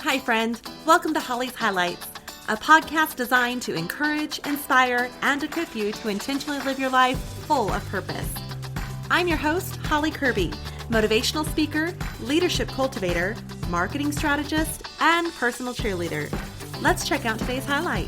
Hi, friend. Welcome to Holly's Highlights, a podcast designed to encourage, inspire, and equip you to intentionally live your life full of purpose. I'm your host, Holly Kirby, motivational speaker, leadership cultivator, marketing strategist, and personal cheerleader. Let's check out today's highlight.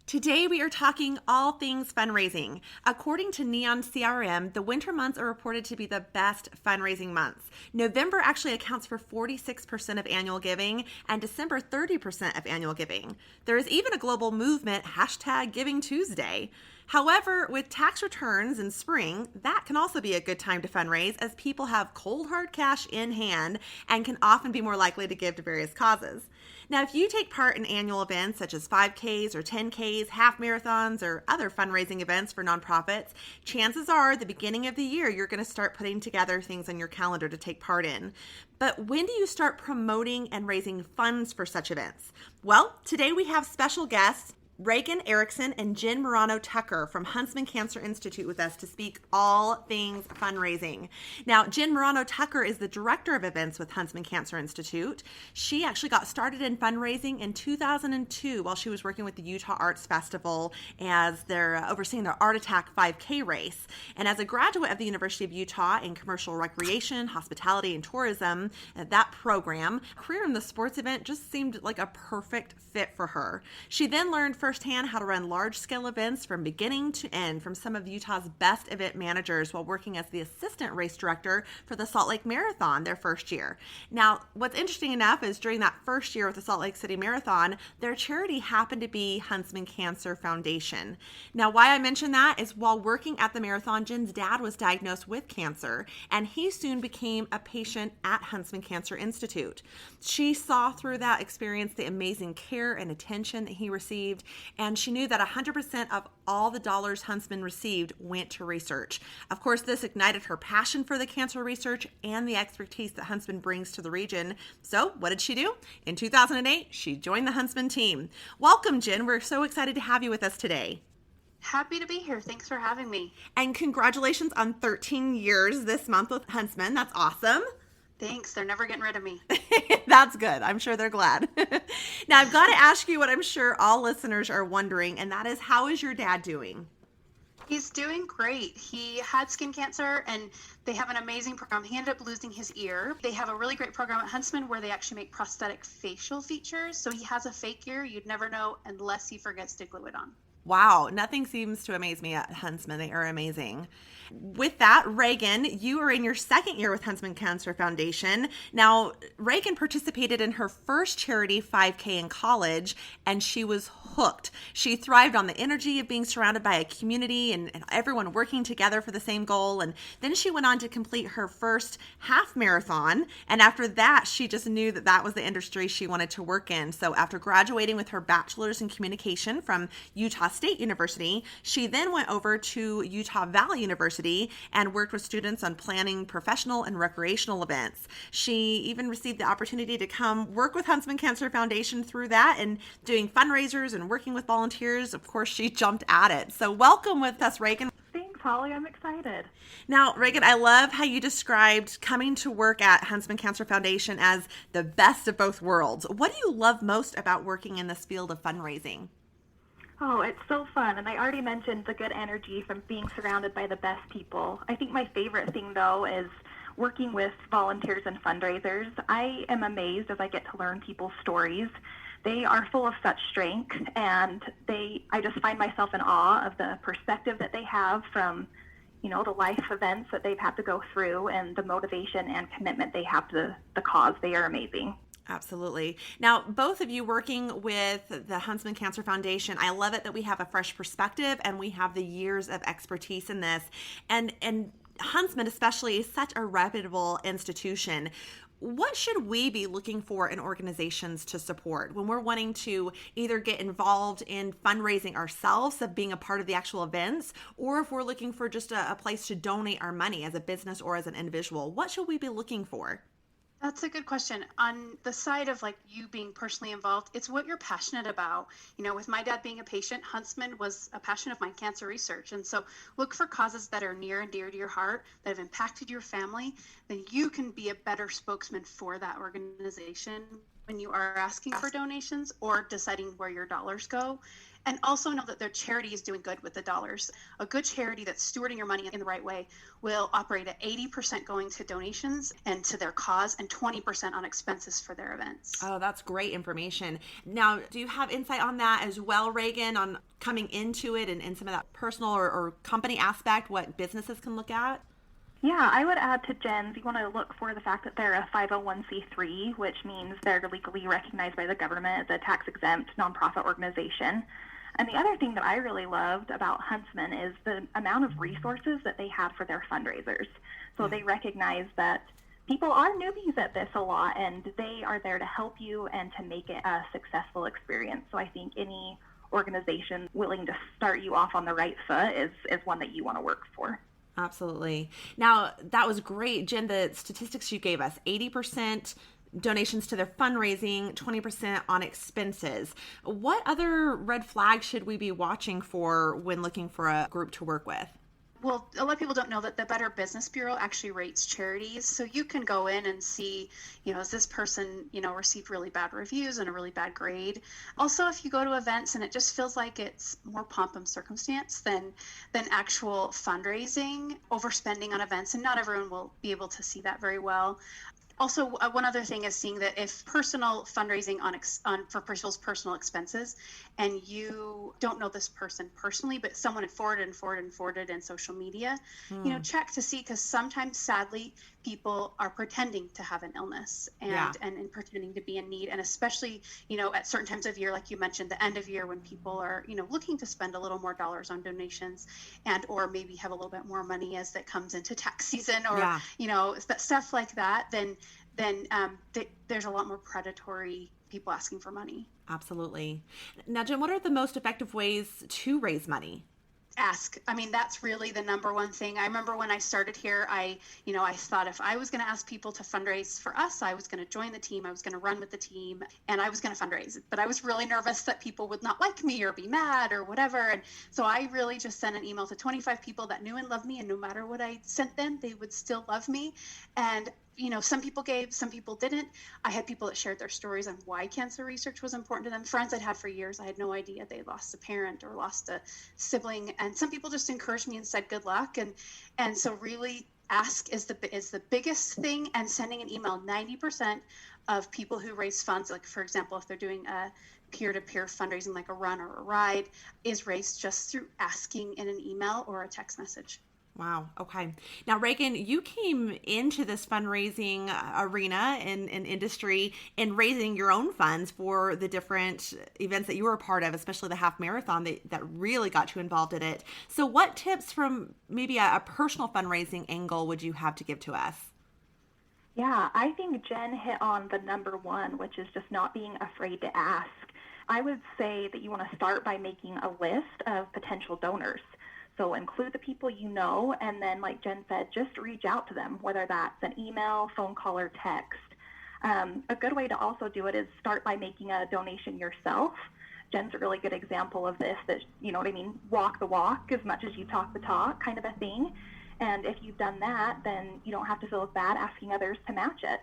Today we are talking all things fundraising. According to Neon CRM, the winter months are reported to be the best fundraising months. November actually accounts for 46% of annual giving and December 30% of annual giving. There is even a global movement, #GivingTuesday. However, with tax returns in spring, that can also be a good time to fundraise as people have cold hard cash in hand and can often be more likely to give to various causes. Now, if you take part in annual events such as 5Ks or 10Ks, half marathons, or other fundraising events for nonprofits, chances are the beginning of the year you're going to start putting together things on your calendar to take part in. But when do you start promoting and raising funds for such events? Well, today we have special guests Reagan Erickson and Jen Morano-Tucker from Huntsman Cancer Institute with us to speak all things fundraising. Now, Jen Morano-Tucker is the director of events with Huntsman Cancer Institute. She actually got started in fundraising in 2002 while she was working with the Utah Arts Festival as they're overseeing their Art Attack 5K race. And as a graduate of the University of Utah in commercial recreation, hospitality, and tourism, that program, career in the sports event just seemed like a perfect fit for her. She then learned firsthand how to run large-scale events from beginning to end from some of Utah's best event managers while working as the assistant race director for the Salt Lake Marathon their first year. Now, what's interesting enough is during that first year with the Salt Lake City Marathon, their charity happened to be Huntsman Cancer Foundation. Now, why I mention that is while working at the marathon, Jen's dad was diagnosed with cancer, and he soon became a patient at Huntsman Cancer Institute. She saw through that experience the amazing care and attention that he received, and she knew that 100% of all the dollars Huntsman received went to research. Of course, this ignited her passion for the cancer research and the expertise that Huntsman brings to the region. So what did she do? In 2008, she joined the Huntsman team. Welcome, Jen. We're so excited to have you with us today. Happy to be here. Thanks for having me. And congratulations on 13 years this month with Huntsman. That's awesome. Thanks. They're never getting rid of me. That's good. I'm sure they're glad. Now, I've got to ask you what I'm sure all listeners are wondering, and that is, how is your dad doing? He's doing great. He had skin cancer, and they have an amazing program. He ended up losing his ear. They have a really great program at Huntsman where they actually make prosthetic facial features. So he has a fake ear. You'd never know unless he forgets to glue it on. Wow, nothing seems to amaze me at Huntsman. They are amazing. With that, Reagan, you are in your second year with Huntsman Cancer Foundation. Now, Reagan participated in her first charity 5K in college, and she was hooked. She thrived on the energy of being surrounded by a community and everyone working together for the same goal. And then she went on to complete her first half marathon. And after that, she just knew that that was the industry she wanted to work in. So after graduating with her bachelor's in communication from Utah State University, she then went over to Utah Valley University and worked with students on planning professional and recreational events. She even received the opportunity to come work with Huntsman Cancer Foundation through that and doing fundraisers and working with volunteers. Of course, she jumped at it. So welcome with us, Reagan. Thanks, Holly. I'm excited. Now, Reagan, I love how you described coming to work at Huntsman Cancer Foundation as the best of both worlds. What do you love most about working in this field of fundraising? Oh, it's so fun. And I already mentioned the good energy from being surrounded by the best people. I think my favorite thing, though, is working with volunteers and fundraisers. I am amazed as I get to learn people's stories. They are full of such strength, and I just find myself in awe of the perspective that they have from, the life events that they've had to go through and the motivation and commitment they have to the cause. They are amazing. Absolutely. Now, both of you working with the Huntsman Cancer Foundation, I love it that we have a fresh perspective and we have the years of expertise in this. And Huntsman especially is such a reputable institution. What should we be looking for in organizations to support when we're wanting to either get involved in fundraising ourselves, of being a part of the actual events, or if we're looking for just a place to donate our money as a business or as an individual? What should we be looking for? That's a good question. On the side of like you being personally involved, it's what you're passionate about. With my dad being a patient, Huntsman was a passion of mine, cancer research. And so look for causes that are near and dear to your heart, that have impacted your family, then you can be a better spokesman for that organization when you are asking for donations or deciding where your dollars go. And also know that their charity is doing good with the dollars. A good charity that's stewarding your money in the right way will operate at 80% going to donations and to their cause and 20% on expenses for their events. Oh, that's great information. Now, do you have insight on that as well, Reagan, on coming into it and some of that personal or company aspect, what businesses can look at? Yeah, I would add to Jen's, you want to look for the fact that they're a 501c3, which means they're legally recognized by the government as a tax-exempt nonprofit organization. And the other thing that I really loved about Huntsman is the amount of resources that they had for their fundraisers. So they recognize that people are newbies at this a lot, and they are there to help you and to make it a successful experience. So I think any organization willing to start you off on the right foot is one that you want to work for. Absolutely. Now, that was great, Jen, the statistics you gave us, 80% donations to their fundraising, 20% on expenses. What other red flags should we be watching for when looking for a group to work with? Well, a lot of people don't know that the Better Business Bureau actually rates charities. So you can go in and see, is this person, received really bad reviews and a really bad grade. Also, if you go to events and it just feels like it's more pomp and circumstance than actual fundraising, overspending on events, and not everyone will be able to see that very well. Also, one other thing is seeing that if personal fundraising for people's personal expenses, and you don't know this person personally, but someone had forwarded in social media, check to see, because sometimes, sadly, people are pretending to have an illness and pretending to be in need, and especially at certain times of year, like you mentioned, the end of year, when people are looking to spend a little more dollars on donations, and or maybe have a little bit more money as that comes into tax season, or stuff like that, then there's a lot more predatory people asking for money. Absolutely. Now, Jen, what are the most effective ways to raise money? Ask. I mean, that's really the number one thing. I remember when I started here, I thought if I was going to ask people to fundraise for us, I was going to join the team, I was going to run with the team, and I was going to fundraise. But I was really nervous that people would not like me or be mad or whatever. And so I really just sent an email to 25 people that knew and loved me, and no matter what I sent them, they would still love me. And some people gave, some people didn't. I had people that shared their stories on why cancer research was important to them. Friends I'd had for years, I had no idea they lost a parent or lost a sibling. And some people just encouraged me and said good luck. And so really ask is the biggest thing. And sending an email, 90% of people who raise funds, like for example, if they're doing a peer-to-peer fundraising like a run or a ride, is raised just through asking in an email or a text message. Wow. Okay. Now, Reagan, you came into this fundraising arena and industry and raising your own funds for the different events that you were a part of, especially the half marathon that really got you involved in it. So what tips from maybe a personal fundraising angle would you have to give to us? Yeah, I think Jen hit on the number one, which is just not being afraid to ask. I would say that you want to start by making a list of potential donors. So include the people you know, and then, like Jen said, just reach out to them, whether that's an email, phone call, or text. A good way to also do it is start by making a donation yourself. Jen's a really good example of this, that, walk the walk as much as you talk the talk kind of a thing. And if you've done that, then you don't have to feel as bad asking others to match it.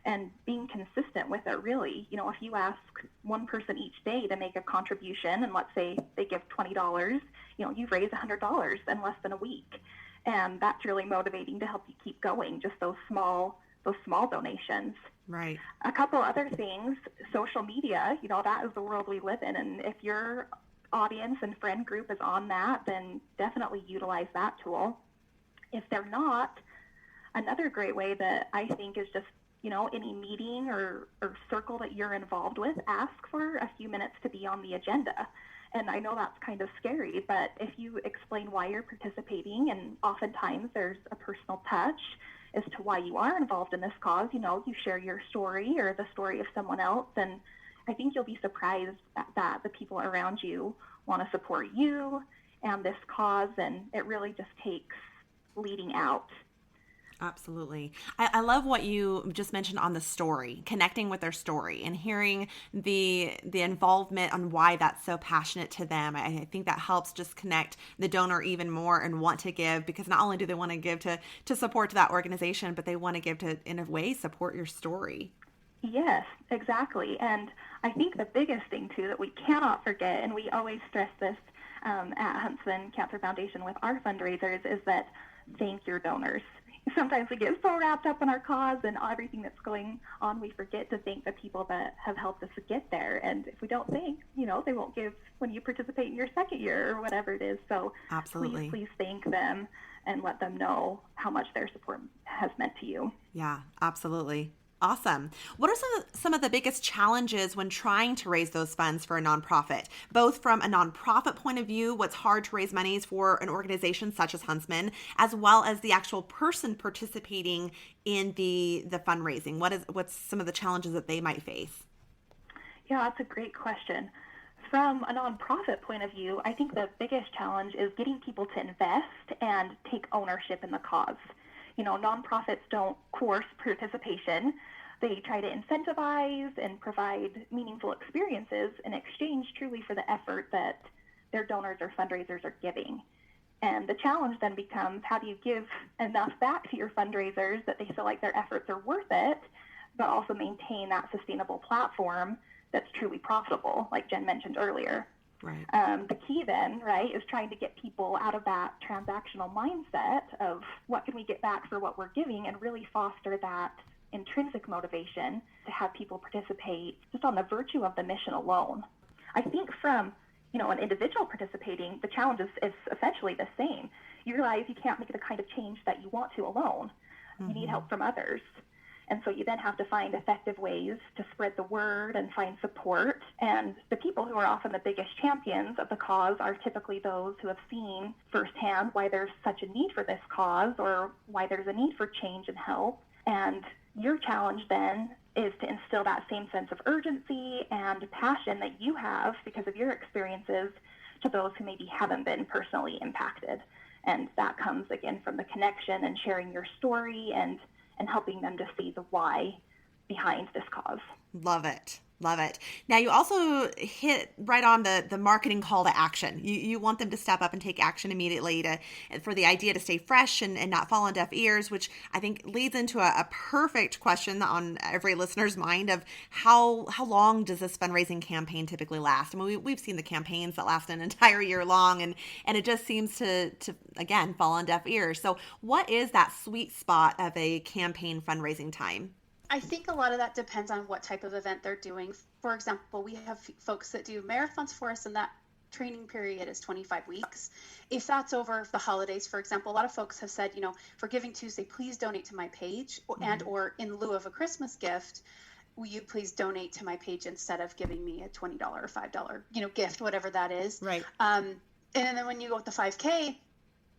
And being consistent with it, really. If you ask one person each day to make a contribution, and let's say they give $20, you've raised $100 in less than a week. And that's really motivating to help you keep going, just those small donations. Right. A couple other things, social media, that is the world we live in. And if your audience and friend group is on that, then definitely utilize that tool. If they're not, another great way that I think is just, any meeting or circle that you're involved with, ask for a few minutes to be on the agenda. And I know that's kind of scary, but if you explain why you're participating, and oftentimes there's a personal touch as to why you are involved in this cause, you share your story or the story of someone else, and I think you'll be surprised that the people around you want to support you and this cause, and it really just takes leading out. Absolutely. I love what you just mentioned on the story, connecting with their story and hearing the involvement on why that's so passionate to them. I think that helps just connect the donor even more and want to give, because not only do they want to give to support that organization, but they want to give to, in a way, support your story. Yes, exactly. And I think the biggest thing, too, that we cannot forget, and we always stress this at Huntsman Cancer Foundation with our fundraisers, is that thank your donors. Sometimes we get so wrapped up in our cause and everything that's going on, we forget to thank the people that have helped us to get there. And if we don't thank, they won't give when you participate in your second year or whatever it is. So Absolutely. please thank them and let them know how much their support has meant to you. Yeah, absolutely. Awesome. What are some of the biggest challenges when trying to raise those funds for a nonprofit? Both from a nonprofit point of view, what's hard to raise monies for an organization such as Huntsman, as well as the actual person participating in the fundraising. What's some of the challenges that they might face? Yeah, that's a great question. From a nonprofit point of view, I think the biggest challenge is getting people to invest and take ownership in the cause. Nonprofits don't coerce participation. They try to incentivize and provide meaningful experiences in exchange truly for the effort that their donors or fundraisers are giving. And the challenge then becomes, how do you give enough back to your fundraisers that they feel like their efforts are worth it, but also maintain that sustainable platform that's truly profitable, like Jen mentioned earlier. Right. The key then, right, is trying to get people out of that transactional mindset of what can we get back for what we're giving, and really foster that intrinsic motivation to have people participate just on the virtue of the mission alone. I think from, an individual participating, the challenge is essentially the same. You realize you can't make the kind of change that you want to alone. You need help from others. And so you then have to find effective ways to spread the word and find support. And the people who are often the biggest champions of the cause are typically those who have seen firsthand why there's such a need for this cause, or why there's a need for change and help. And your challenge then is to instill that same sense of urgency and passion that you have because of your experiences to those who maybe haven't been personally impacted. And that comes, again, from the connection and sharing your story and helping them to see the why behind this cause. Love it. Love it. Now, you also hit right on the marketing call to action. You want them to step up and take action immediately for the idea to stay fresh and not fall on deaf ears, which I think leads into a perfect question on every listener's mind of how long does this fundraising campaign typically last? I mean, we've seen the campaigns that last an entire year long, and it just seems to again, fall on deaf ears. So what is that sweet spot of a campaign fundraising time? I think a lot of that depends on what type of event they're doing. For example, we have folks that do marathons for us, and that training period is 25 weeks. If that's over the holidays, for example, a lot of folks have said, for Giving Tuesday, please donate to my page, or in lieu of a Christmas gift, will you please donate to my page instead of giving me a $20 or $5, gift, whatever that is. Right. And then when you go with the 5K,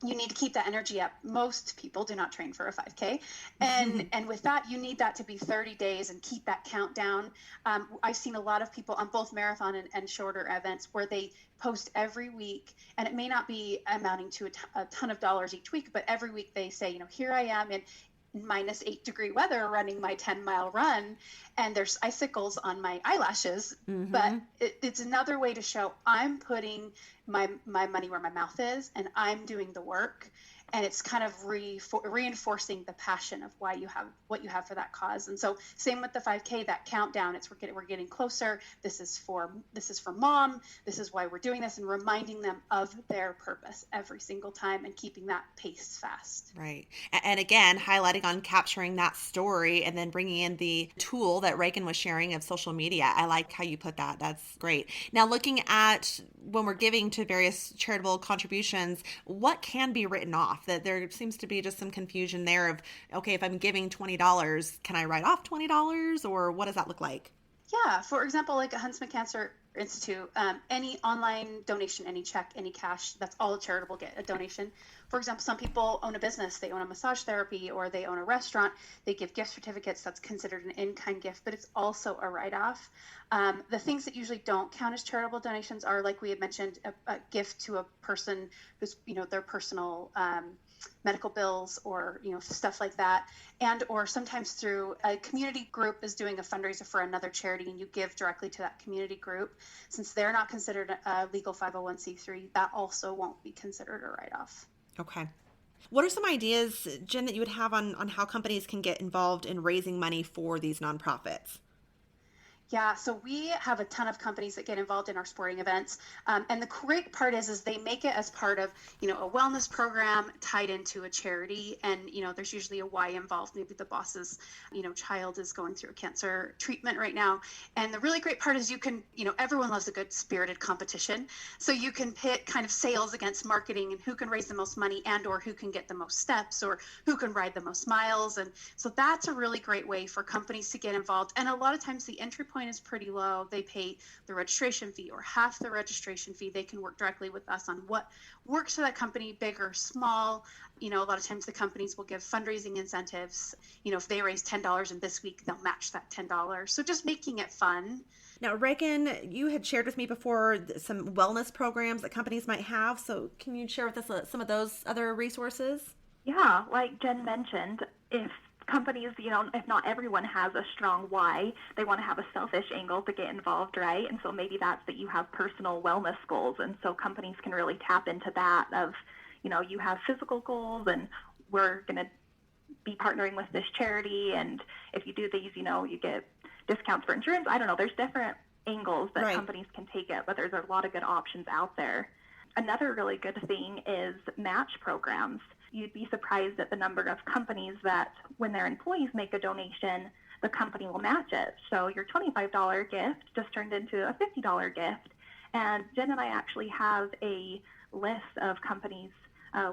you need to keep that energy up. Most people do not train for a 5K. And with that, you need that to be 30 days and keep that countdown. I've seen a lot of people on both marathon and shorter events where they post every week, and it may not be amounting to a ton of dollars each week, but every week they say, here I am in -8-degree weather running my 10-mile run, and there's icicles on my eyelashes. But it's another way to show I'm putting my money where my mouth is, and I'm doing the work. And it's kind of reinforcing the passion of why you have what you have for that cause. And so same with the 5K, that countdown, we're getting closer. This is for mom. This is why we're doing this, and reminding them of their purpose every single time and keeping that pace fast. Right. And again, highlighting on capturing that story and then bringing in the tool that Reagan was sharing of social media. I like how you put that. That's great. Now, looking at when we're giving to various charitable contributions, what can be written off? That there seems to be just some confusion there of, okay, if I'm giving $20, can I write off $20, or what does that look like? Yeah, for example, like at Huntsman Cancer Institute, any online donation, any check, any cash, that's all a charitable a donation. For example, some people own a business, they own a massage therapy, or they own a restaurant, they give gift certificates, that's considered an in-kind gift, but it's also a write-off. The things that usually don't count as charitable donations are, like we had mentioned, a gift to a person who's, their personal medical bills or, stuff like that. And, or sometimes through a community group is doing a fundraiser for another charity and you give directly to that community group. Since they're not considered a legal 501c3, that also won't be considered a write-off. Okay. What are some ideas, Jen, that you would have on how companies can get involved in raising money for these nonprofits? Yeah, so we have a ton of companies that get involved in our sporting events. And the great part is they make it as part of, a wellness program tied into a charity. And, there's usually a why involved. Maybe the boss's, child is going through a cancer treatment right now. And the really great part is you can, everyone loves a good spirited competition. So you can pit kind of sales against marketing and who can raise the most money and or who can get the most steps or who can ride the most miles. And so that's a really great way for companies to get involved. And a lot of times the entry point is pretty low. They pay the registration fee or half the registration fee. They can work directly with us on what works for that company, big or small. A lot of times the companies will give fundraising incentives. If they raise $10 in this week, they'll match that $10. So just making it fun. Now, Reagan, you had shared with me before some wellness programs that companies might have. So can you share with us some of those other resources? Yeah, like Jen mentioned, if companies, if not everyone has a strong why, they want to have a selfish angle to get involved, right? And so maybe that's that you have personal wellness goals. And so companies can really tap into that of, you have physical goals and we're going to be partnering with this charity. And if you do these, you get discounts for insurance. I don't know. There's different angles that companies can take it, but there's a lot of good options out there. Another really good thing is match programs. You'd be surprised at the number of companies that when their employees make a donation, the company will match it. So your $25 gift just turned into a $50 gift. And Jen and I actually have a list of companies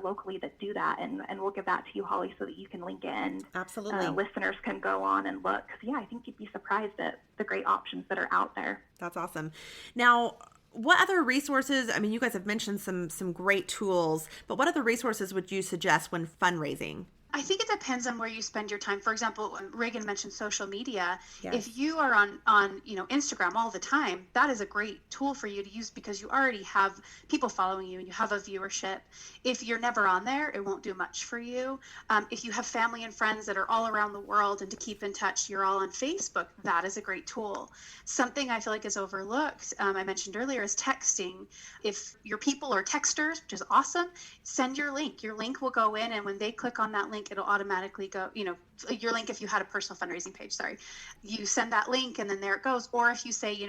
locally that do that. And we'll give that to you, Holly, so that you can link it. And absolutely, listeners can go on and look. I think you'd be surprised at the great options that are out there. That's awesome. Now, what other resources, you guys have mentioned some great tools, but what other resources would you suggest when fundraising? I think it depends on where you spend your time. For example, Reagan mentioned social media. Yes. If you are on Instagram all the time, that is a great tool for you to use because you already have people following you and you have a viewership. If you're never on there, it won't do much for you. If you have family and friends that are all around the world and to keep in touch, you're all on Facebook, that is a great tool. Something I feel like is overlooked, I mentioned earlier, is texting. If your people are texters, which is awesome, send your link. Your link will go in, and when they click on that link, it'll automatically go, your link, if you had a personal fundraising page, you send that link and then there it goes. Or if you say,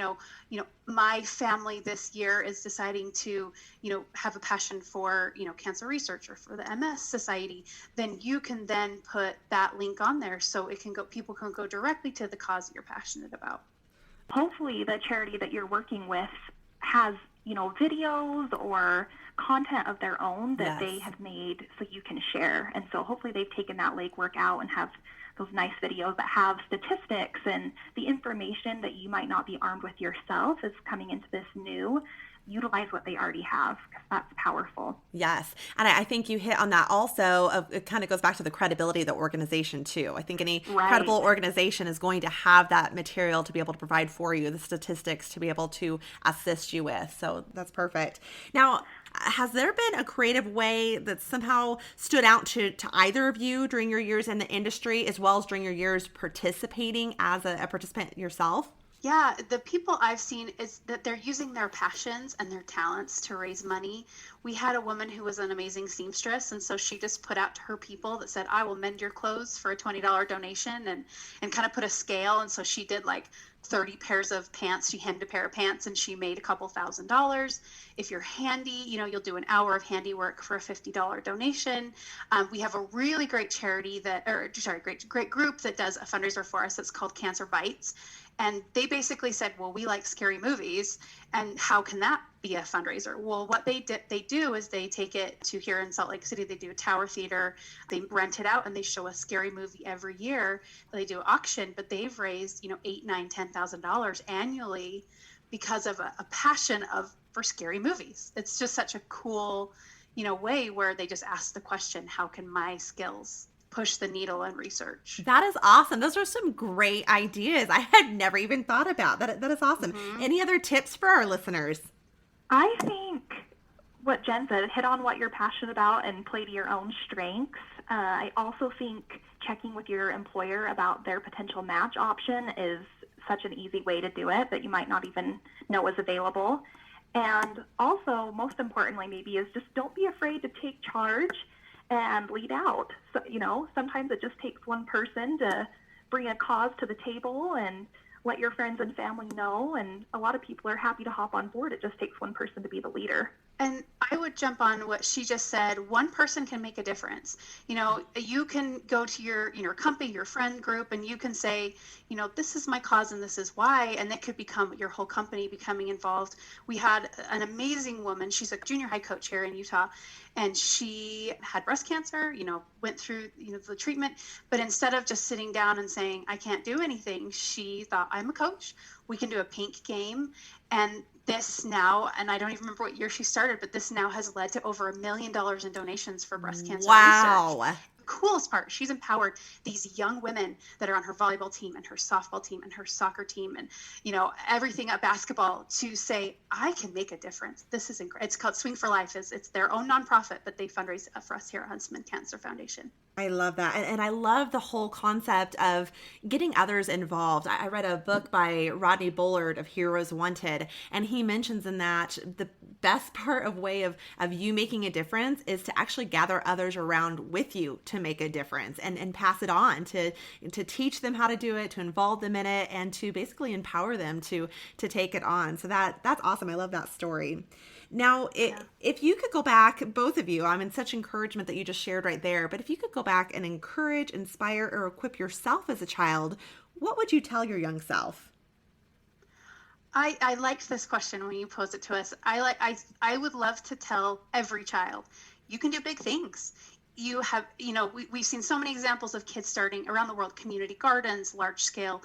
my family this year is deciding to, have a passion for, cancer research or for the MS Society, then you can then put that link on there so it can go, people can go directly to the cause that you're passionate about. Hopefully the charity that you're working with has, videos or content of their own that they have made so you can share. And so hopefully they've taken that legwork out and have those nice videos that have statistics and the information that you might not be armed with yourself is coming into this new. Utilize what they already have because that's powerful. Yes. And I think you hit on that also. It kind of goes back to the credibility of the organization too. I think any credible organization is going to have that material to be able to provide for you, the statistics to be able to assist you with. So that's perfect. Now, has there been a creative way that somehow stood out to either of you during your years in the industry as well as during your years participating as a participant yourself? Yeah, the people I've seen is that they're using their passions and their talents to raise money. We had a woman who was an amazing seamstress, and so she just put out to her people that said, I will mend your clothes for a $20 donation, and kind of put a scale. And so she did like 30 pairs of pants. She hemmed a pair of pants and she made a couple $1,000s. If you're handy, you'll do an hour of handiwork for a $50 donation. We have a really great charity great group that does a fundraiser for us. It's called Cancer Bites. And they basically said, well, we like scary movies, and how can that be a fundraiser? Well, what they do is they take it to here in Salt Lake City. They do a Tower Theater. They rent it out and they show a scary movie every year. They do an auction, but they've raised, $8,000, $9,000, $10,000 annually because of a passion for scary movies. It's just such a cool, way where they just ask the question, how can my skills push the needle in research? That is awesome. Those are some great ideas. I had never even thought about that. That is awesome. Mm-hmm. Any other tips for our listeners? I think what Jen said, hit on what you're passionate about and play to your own strengths. I also think checking with your employer about their potential match option is such an easy way to do it that you might not even know is available. And also, most importantly, maybe is just don't be afraid to take charge and lead out. So, sometimes it just takes one person to bring a cause to the table and let your friends and family know. And a lot of people are happy to hop on board. It just takes one person to be the leader. And I would jump on what she just said. One person can make a difference. You can go to your company, your friend group, and you can say, this is my cause and this is why. And that could become your whole company becoming involved. We had an amazing woman. She's a junior high coach here in Utah. And she had breast cancer, went through, the treatment. But instead of just sitting down and saying, I can't do anything, she thought, I'm a coach. We can do a pink game. And this now, and I don't even remember what year she started, but this now has led to over $1 million in donations for breast cancer research. The coolest part, she's empowered these young women that are on her volleyball team and her softball team and her soccer team and everything at basketball to say, I can make a difference. This is incredible. It's called Swing for Life. It's their own nonprofit, but they fundraise for us here at Huntsman Cancer Foundation. I love that. And I love the whole concept of getting others involved. I read a book by Rodney Bullard of Heroes Wanted, and he mentions in that the best part of way of you making a difference is to actually gather others around with you to make a difference and pass it on, to teach them how to do it, to involve them in it, and to basically empower them to take it on. So that's awesome. I love that story. Now, if you could go back, both of you, I'm in such encouragement that you just shared right there, but if you could go back and encourage, inspire, or equip yourself as a child, what would you tell your young self? I liked this question when you posed it to us. I would love to tell every child, you can do big things. You have, we've seen so many examples of kids starting around the world, community gardens, large scale,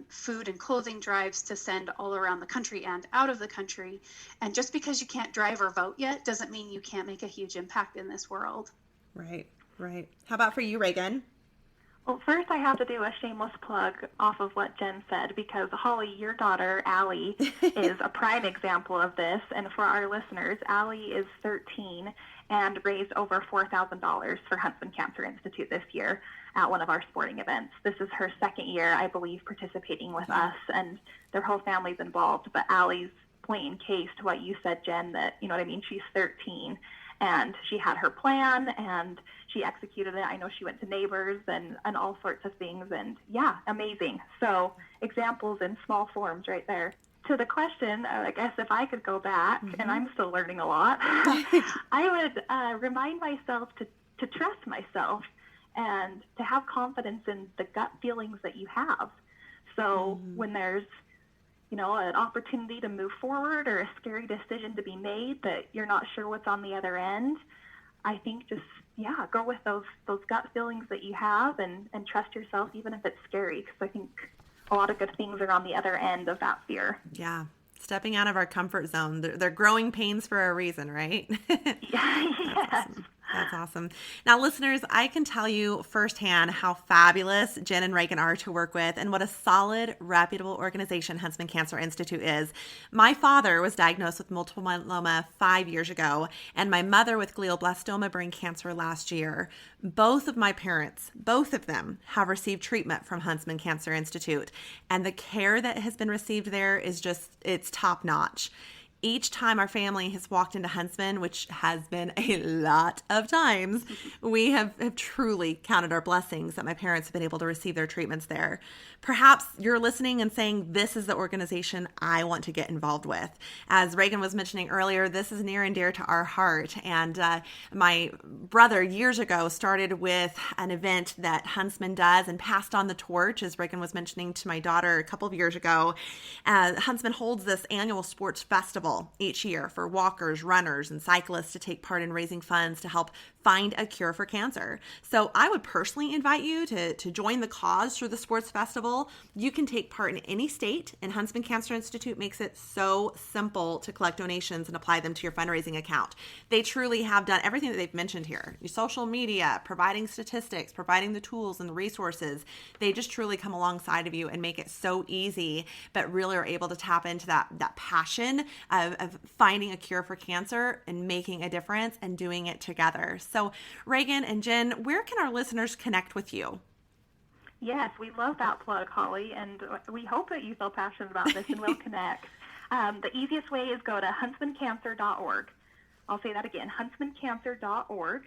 food and clothing drives to send all around the country and out of the country. And just because you can't drive or vote yet doesn't mean you can't make a huge impact in this world. Right. How about for you, Reagan? Well, first I have to do a shameless plug off of what Jen said, because Holly, your daughter, Allie, is a prime example of this. And for our listeners, Allie is 13 and raised over $4,000 for Huntsman Cancer Institute this year at one of our sporting events. This is her second year, I believe, participating with us, and their whole family's involved. But Allie's point in case to what you said, Jen, that, she's 13. And she had her plan, and she executed it. I know she went to neighbors and all sorts of things. And, yeah, amazing. So examples in small forms right there. To the question, I guess if I could go back, and I'm still learning a lot, I would remind myself to trust myself and to have confidence in the gut feelings that you have. So when there's an opportunity to move forward or a scary decision to be made that you're not sure what's on the other end, I think just, go with those gut feelings that you have and trust yourself, even if it's scary, because I think a lot of good things are on the other end of that fear. Yeah. Stepping out of our comfort zone. They're growing pains for a reason, right? Yes. That's awesome. Now, listeners, I can tell you firsthand how fabulous Jen and Reagan are to work with and what a solid, reputable organization Huntsman Cancer Institute is. My father was diagnosed with multiple myeloma 5 years ago, and my mother with glioblastoma brain cancer last year. Both of my parents, both of them, have received treatment from Huntsman Cancer Institute, and the care that has been received there is it's top notch. Each time our family has walked into Huntsman, which has been a lot of times, we have truly counted our blessings that my parents have been able to receive their treatments there. Perhaps you're listening and saying, this is the organization I want to get involved with. As Reagan was mentioning earlier, this is near and dear to our heart. And my brother years ago started with an event that Huntsman does and passed on the torch, as Reagan was mentioning to my daughter a couple of years ago. Huntsman holds this annual sports festival each year for walkers, runners, and cyclists to take part in raising funds to help find a cure for cancer. So I would personally invite you to join the cause through the sports festival. You can take part in any state, and Huntsman Cancer Institute makes it so simple to collect donations and apply them to your fundraising account. They truly have done everything that they've mentioned here. Your social media, providing statistics, providing the tools and the resources. They just truly come alongside of you and make it so easy, but really are able to tap into that passion of finding a cure for cancer and making a difference and doing it together. So Reagan and Jen, where can our listeners connect with you? Yes, we love that plug, Holly, and we hope that you feel passionate about this and we'll connect. The easiest way is go to huntsmancancer.org. I'll say that again, huntsmancancer.org.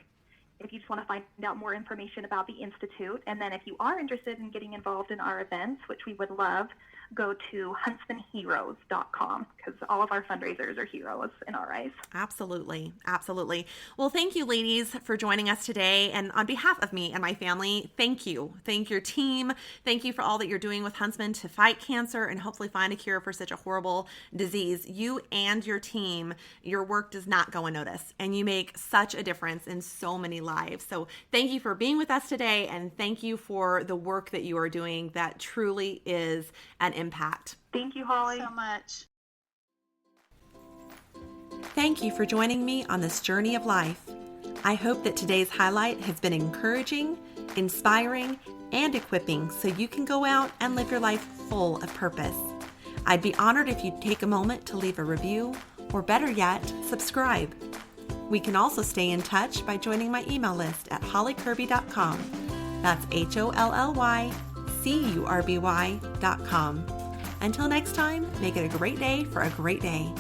If you just want to find out more information about the Institute. And then if you are interested in getting involved in our events, which we would love, go to huntsmanheroes.com, because all of our fundraisers are heroes in our eyes. Absolutely. Absolutely. Well, thank you, ladies, for joining us today. And on behalf of me and my family, thank you. Thank your team. Thank you for all that you're doing with Huntsman to fight cancer and hopefully find a cure for such a horrible disease. You and your team, your work does not go unnoticed, and you make such a difference in so many lives. So thank you for being with us today, and thank you for the work that you are doing that truly is an impact. Thank you, Holly, so much. Thank you for joining me on this journey of life. I hope that today's highlight has been encouraging, inspiring, and equipping so you can go out and live your life full of purpose. I'd be honored if you'd take a moment to leave a review, or better yet, subscribe. We can also stay in touch by joining my email list at hollykirby.com. That's HOLLYCURBY.com. Until next time, make it a great day for a great day.